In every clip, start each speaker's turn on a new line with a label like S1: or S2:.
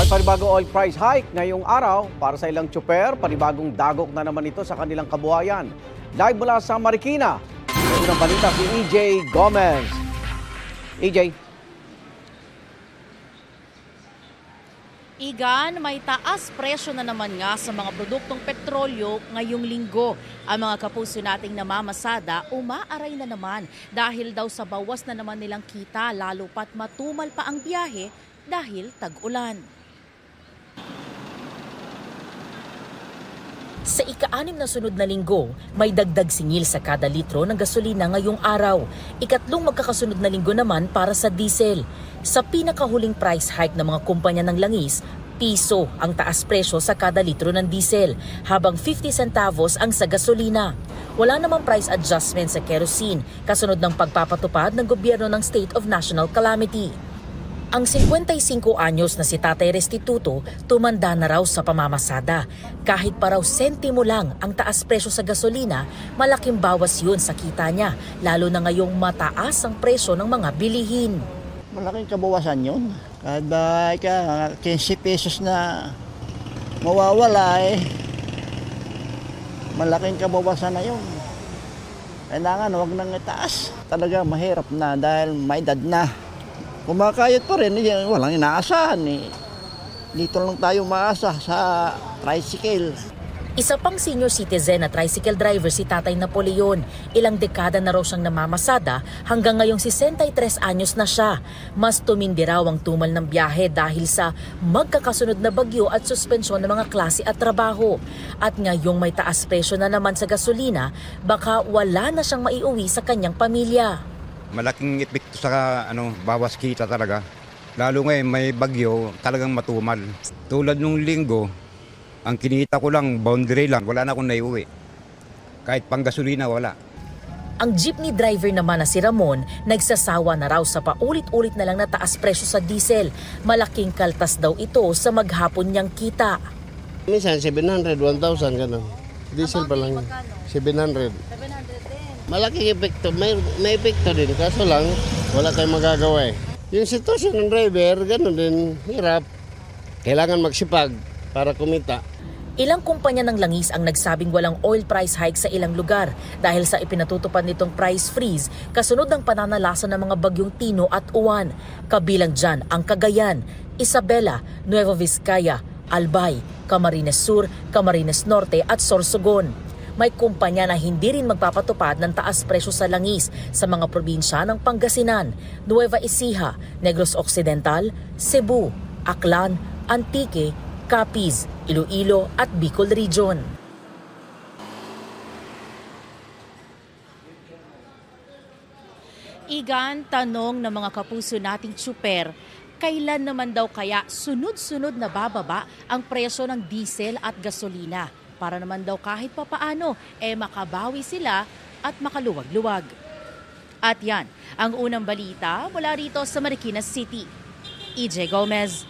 S1: May panibagong oil price hike ngayong araw para sa ilang tsuper. Panibagong dagok na naman ito sa kanilang kabuhayan. Live mula sa Marikina, may unang balita si EJ Gomez. EJ.
S2: Igan, may taas presyo na naman nga sa mga produktong petrolyo ngayong linggo. Ang mga kapuso nating namamasada umaaray na naman dahil daw sa bawas na naman nilang kita lalo pat matumal pa ang biyahe dahil tag-ulan. Sa ika-6 na sunod na linggo, may dagdag singil sa kada litro ng gasolina ngayong araw. Ikatlong magkakasunod na linggo naman para sa diesel. Sa pinakahuling price hike ng mga kumpanya ng langis, piso ang taas presyo sa kada litro ng diesel, habang 50 centavos ang sa gasolina. Wala namang price adjustment sa kerosene, kasunod ng pagpapatupad ng gobyerno ng State of National Calamity. Ang 55 anyos na si Tatay Restituto tumanda na raw sa pamamasada. Kahit pa raw sentimo lang ang taas presyo sa gasolina, malaking bawas yun sa kita niya, lalo na ngayong mataas ang presyo ng mga bilihin.
S3: Malaking kabawasan yun. Kada 15 pesos na mawawala malaking kabawasan na yun. Kailangan huwag nang itaas. Talaga mahirap na dahil may edad na. Kumakayot pa rin, walang inaasahan Dito lang tayo maasa sa tricycle.
S2: Isa pang senior citizen na tricycle driver si Tatay Napoleon. Ilang dekada na raw siyang namamasada hanggang ngayong 63 anyos na siya. Mas tumindi raw ang tumal ng biyahe dahil sa magkakasunod na bagyo at suspensyon ng mga klase at trabaho. At ngayong may taas presyo na naman sa gasolina, baka wala na siyang maiuwi sa kanyang pamilya.
S4: Malaking epekto sa bawas kita talaga. Lalo ngayon may bagyo, talagang matumal. Tulad nung linggo, ang kinita ko lang, boundary lang, wala na akong naiuwi. Kahit pang gasolina, wala.
S2: Ang jeepney driver naman na si Ramon, nagsasawa na raw sa paulit-ulit na lang na taas presyo sa diesel. Malaking kaltas daw ito sa maghapon niyang kita.
S5: Minsan 700, 1,000 ganun. Diesel pa lang. 700. 700 din. Malaking epekto, may epekto din. Kaso lang, wala tayong magagawa Yung sitwasyon ng driver, ganun din, hirap. Kailangan magsipag para kumita.
S2: Ilang kumpanya ng langis ang nagsabing walang oil price hike sa ilang lugar dahil sa ipinatutupad nitong price freeze kasunod ng pananalasa ng mga bagyong Tino at Uwan. Kabilang dyan ang Cagayan, Isabela, Nueva Vizcaya, Albay, Camarines Sur, Camarines Norte at Sorsogon. May kumpanya na hindi rin magpapatupad ng taas presyo sa langis sa mga probinsya ng Pangasinan, Nueva Ecija, Negros Occidental, Cebu, Aklan, Antique, Capiz, Iloilo at Bicol Region. Igan, tanong ng mga kapuso nating tsuper, kailan naman daw kaya sunod-sunod na bababa ang presyo ng diesel at gasolina para naman daw kahit papaano makabawi sila at makaluwag-luwag. At yan, ang unang balita mula rito sa Marikina City. EJ Gomez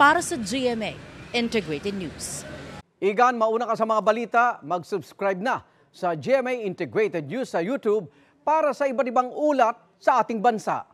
S2: para sa GMA Integrated News.
S1: Igan, mauna ka sa mga balita, mag-subscribe na sa GMA Integrated News sa YouTube para sa iba't ibang ulat sa ating bansa.